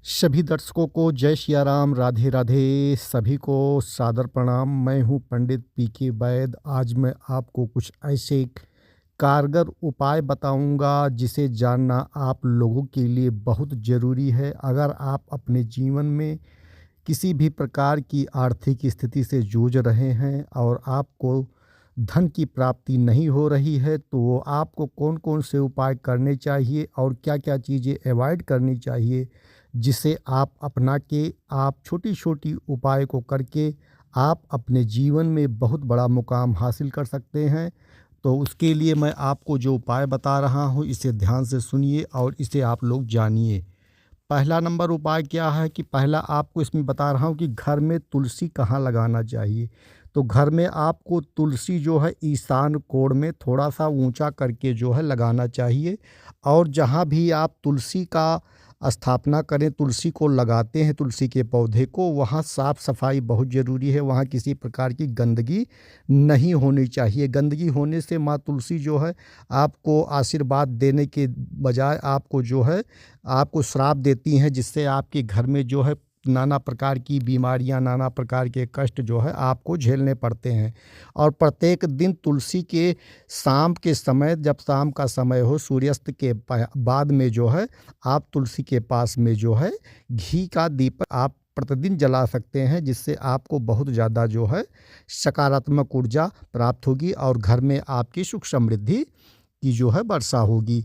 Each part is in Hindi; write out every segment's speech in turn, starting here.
सभी दर्शकों को जय सिया राम, राधे राधे। सभी को सादर प्रणाम। मैं हूँ पंडित पीके वैद। आज मैं आपको कुछ ऐसे कारगर उपाय बताऊंगा जिसे जानना आप लोगों के लिए बहुत ज़रूरी है। अगर आप अपने जीवन में किसी भी प्रकार की आर्थिक स्थिति से जूझ रहे हैं और आपको धन की प्राप्ति नहीं हो रही है, तो वो आपको कौन कौन से उपाय करने चाहिए और क्या क्या चीज़ें अवॉइड करनी चाहिए, जिसे आप अपना के आप छोटी छोटी उपाय को करके आप अपने जीवन में बहुत बड़ा मुकाम हासिल कर सकते हैं। तो उसके लिए मैं आपको जो उपाय बता रहा हूँ, इसे ध्यान से सुनिए और इसे आप लोग जानिए। पहला नंबर उपाय क्या है कि पहला आपको इसमें बता रहा हूँ कि घर में तुलसी कहाँ लगाना चाहिए। तो घर में आपको तुलसी जो है ईशान कोण में थोड़ा सा ऊंचा करके जो है लगाना चाहिए। और जहाँ भी आप तुलसी का स्थापना करें, तुलसी को लगाते हैं, तुलसी के पौधे को, वहाँ साफ़ सफाई बहुत ज़रूरी है। वहाँ किसी प्रकार की गंदगी नहीं होनी चाहिए। गंदगी होने से माँ तुलसी जो है आपको आशीर्वाद देने के बजाय आपको जो है आपको श्राप देती हैं, जिससे आपके घर में जो है नाना प्रकार की बीमारियां, नाना प्रकार के कष्ट जो है आपको झेलने पड़ते हैं। और प्रत्येक दिन तुलसी के शाम के समय, जब शाम का समय हो, सूर्यास्त के बाद में जो है आप तुलसी के पास में जो है घी का दीपक आप प्रतिदिन जला सकते हैं, जिससे आपको बहुत ज़्यादा जो है सकारात्मक ऊर्जा प्राप्त होगी और घर में आपकी सुख समृद्धि की जो है वर्षा होगी।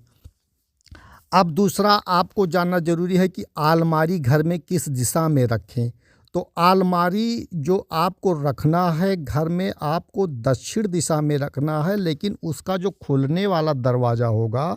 अब दूसरा आपको जानना ज़रूरी है कि अलमारी घर में किस दिशा में रखें। तो अलमारी जो आपको रखना है घर में, आपको दक्षिण दिशा में रखना है, लेकिन उसका जो खुलने वाला दरवाज़ा होगा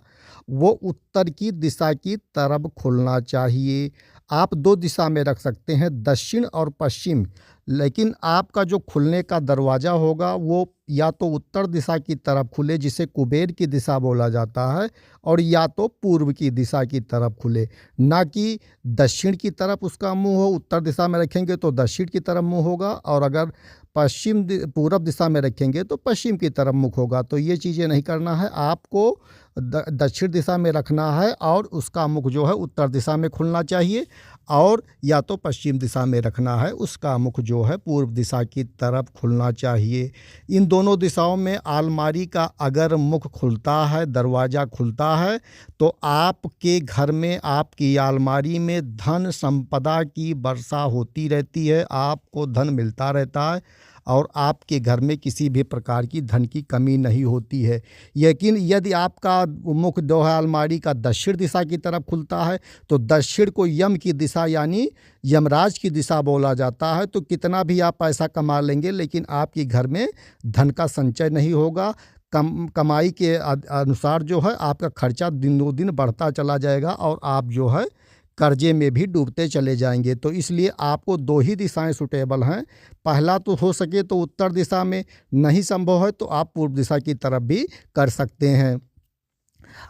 वो उत्तर की दिशा की तरफ खुलना चाहिए। आप दो दिशा में रख सकते हैं, दक्षिण और पश्चिम, लेकिन आपका जो खुलने का दरवाज़ा होगा वो या तो उत्तर दिशा की तरफ खुले, जिसे कुबेर की दिशा बोला जाता है, और या तो पूर्व की दिशा की तरफ खुले, ना कि दक्षिण की तरफ उसका मुंह हो। उत्तर दिशा में रखेंगे तो दक्षिण की तरफ मुंह होगा, और अगर पूरब दिशा में रखेंगे तो पश्चिम की तरफ मुख होगा। तो ये चीज़ें नहीं करना है, आपको दक्षिण दिशा में रखना है और उसका मुख जो है उत्तर दिशा में खुलना चाहिए, और या तो पश्चिम दिशा में रखना है, उसका मुख जो है पूर्व दिशा की तरफ खुलना चाहिए। इन दोनों दिशाओं में अलमारी का अगर मुख खुलता है, दरवाज़ा खुलता है, तो आपके घर में, आपकी अलमारी में धन संपदा की वर्षा होती रहती है, आपको धन मिलता रहता है और आपके घर में किसी भी प्रकार की धन की कमी नहीं होती है। लेकिन यदि आपका मुख जो है अलमारी का दक्षिण दिशा की तरफ खुलता है, तो दक्षिण को यम की दिशा यानी यमराज की दिशा बोला जाता है। तो कितना भी आप पैसा कमा लेंगे, लेकिन आपके घर में धन का संचय नहीं होगा। कमाई के अनुसार जो है आपका खर्चा दिनों दिन बढ़ता चला जाएगा और आप जो है कर्जे में भी डूबते चले जाएंगे। तो इसलिए आपको दो ही दिशाएं सूटेबल हैं। पहला तो हो सके तो उत्तर दिशा में, नहीं संभव है तो आप पूर्व दिशा की तरफ भी कर सकते हैं।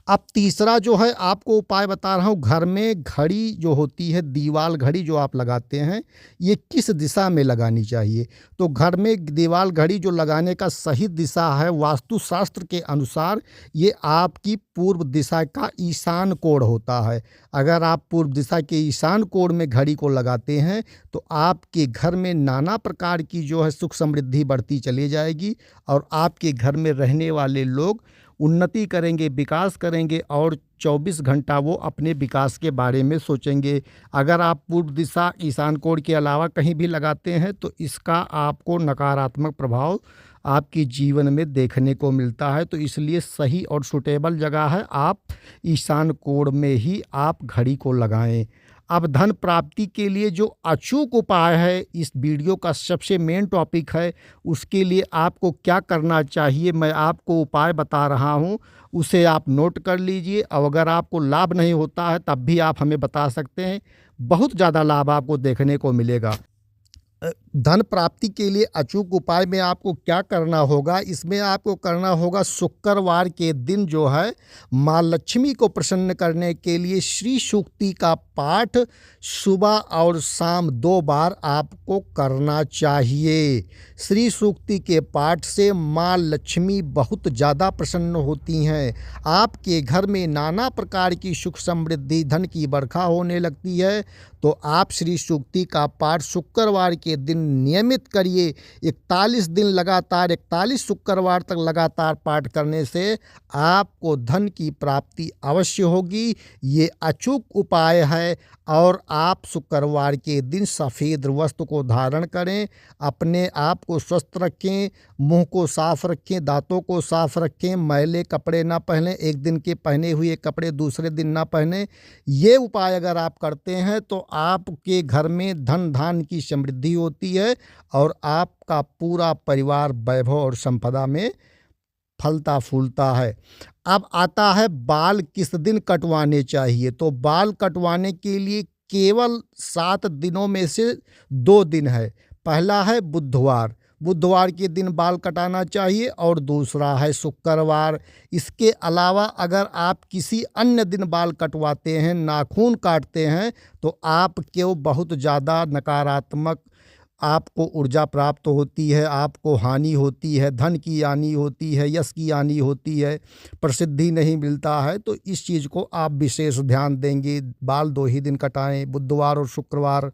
अब तीसरा जो है आपको उपाय बता रहा हूँ, घर में घड़ी जो होती है, दीवाल घड़ी जो आप लगाते हैं, ये किस दिशा में लगानी चाहिए। तो घर में दीवाल घड़ी जो लगाने का सही दिशा है वास्तुशास्त्र के अनुसार, ये आपकी पूर्व दिशा का ईशान कोण होता है। अगर आप पूर्व दिशा के ईशान कोण में घड़ी को लगाते हैं तो आपके घर में नाना प्रकार की जो है सुख समृद्धि बढ़ती चली जाएगी और आपके घर में रहने वाले लोग उन्नति करेंगे, विकास करेंगे और 24 घंटा वो अपने विकास के बारे में सोचेंगे। अगर आप पूर्व दिशा ईशान कोण के अलावा कहीं भी लगाते हैं तो इसका आपको नकारात्मक प्रभाव आपके जीवन में देखने को मिलता है। तो इसलिए सही और सूटेबल जगह है, आप ईशान कोण में ही आप घड़ी को लगाएं। अब धन प्राप्ति के लिए जो अचूक उपाय है, इस वीडियो का सबसे मेन टॉपिक है, उसके लिए आपको क्या करना चाहिए मैं आपको उपाय बता रहा हूँ, उसे आप नोट कर लीजिए। और अगर आपको लाभ नहीं होता है तब भी आप हमें बता सकते हैं, बहुत ज़्यादा लाभ आपको देखने को मिलेगा। धन प्राप्ति के लिए अचूक उपाय में आपको क्या करना होगा, इसमें आपको करना होगा शुक्रवार के दिन जो है माँ लक्ष्मी को प्रसन्न करने के लिए श्री सूक्ति का पाठ सुबह और शाम 2 बार आपको करना चाहिए। श्री सूक्ति के पाठ से माँ लक्ष्मी बहुत ज़्यादा प्रसन्न होती हैं। आपके घर में नाना प्रकार की सुख समृद्धि धन की बरखा होने लगती है। तो आप श्री सूक्ति का पाठ शुक्रवार के दिन नियमित करिए। 41 दिन लगातार 41 शुक्रवार तक लगातार पाठ करने से आपको धन की प्राप्ति अवश्य होगी। ये अचूक उपाय है। और आप शुक्रवार के दिन सफ़ेद वस्त्र को धारण करें, अपने आप को स्वस्थ रखें, मुंह को साफ रखें, दांतों को साफ रखें, मैले कपड़े ना पहनें, एक दिन के पहने हुए कपड़े दूसरे दिन ना पहनें। ये उपाय अगर आप करते हैं तो आपके घर में धन धान्य की समृद्धि होती है और आपका पूरा परिवार वैभव और संपदा में फलता फूलता है। अब आता है बाल किस दिन कटवाने चाहिए। तो बाल कटवाने के लिए केवल 7 दिनों में से 2 दिन है। पहला है बुधवार, बुधवार के दिन बाल कटाना चाहिए और दूसरा है शुक्रवार। इसके अलावा अगर आप किसी अन्य दिन बाल कटवाते हैं, नाखून काटते हैं, तो आपको बहुत ज़्यादा नकारात्मक आपको ऊर्जा प्राप्त होती है, आपको हानि होती है, धन की हानि होती है, यश की हानि होती है, प्रसिद्धि नहीं मिलता है। तो इस चीज़ को आप विशेष ध्यान देंगे। बाल 2 ही दिन कटाएं, बुधवार और शुक्रवार।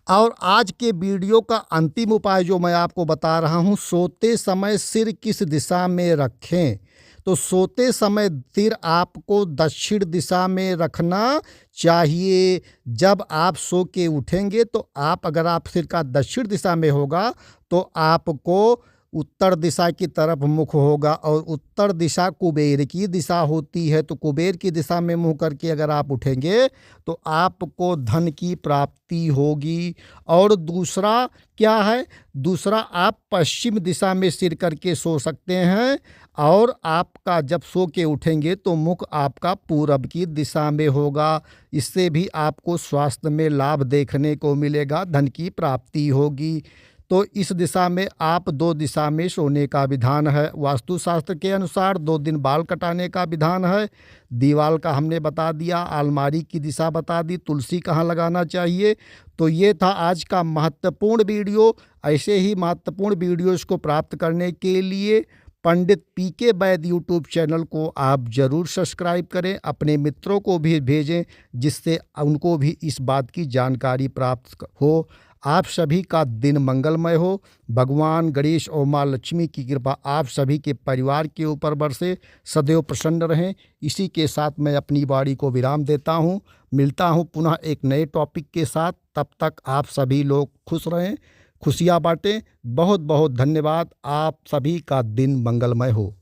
और आज के वीडियो का अंतिम उपाय जो मैं आपको बता रहा हूँ, सोते समय सिर किस दिशा में रखें। तो सोते समय सिर आपको दक्षिण दिशा में रखना चाहिए। जब आप सो के उठेंगे तो अगर आप सिर का दक्षिण दिशा में होगा तो आपको उत्तर दिशा की तरफ मुख होगा और उत्तर दिशा कुबेर की दिशा होती है। तो कुबेर की दिशा में मुँह करके अगर आप उठेंगे तो आपको धन की प्राप्ति होगी। और दूसरा क्या है, दूसरा आप पश्चिम दिशा में सिर करके सो सकते हैं और आपका जब सो के उठेंगे तो मुख आपका पूरब की दिशा में होगा। इससे भी आपको स्वास्थ्य में लाभ देखने को मिलेगा, धन की प्राप्ति होगी। तो इस दिशा में आप 2 दिशा में सोने का विधान है। वास्तुशास्त्र के अनुसार 2 दिन बाल कटाने का विधान है। दीवार का हमने बता दिया, अलमारी की दिशा बता दी, तुलसी कहाँ लगाना चाहिए। तो ये था आज का महत्वपूर्ण वीडियो। ऐसे ही महत्वपूर्ण वीडियोज़ को प्राप्त करने के लिए पंडित पीके वैद यूट्यूब चैनल को आप ज़रूर सब्सक्राइब करें, अपने मित्रों को भी भेजें जिससे उनको भी इस बात की जानकारी प्राप्त हो। आप सभी का दिन मंगलमय हो। भगवान गणेश और माँ लक्ष्मी की कृपा आप सभी के परिवार के ऊपर बरसे, सदैव प्रसन्न रहें। इसी के साथ मैं अपनी वाणी को विराम देता हूँ। मिलता हूँ पुनः एक नए टॉपिक के साथ। तब तक आप सभी लोग खुश रहें, खुशियाँ बांटें। बहुत बहुत धन्यवाद। आप सभी का दिन मंगलमय हो।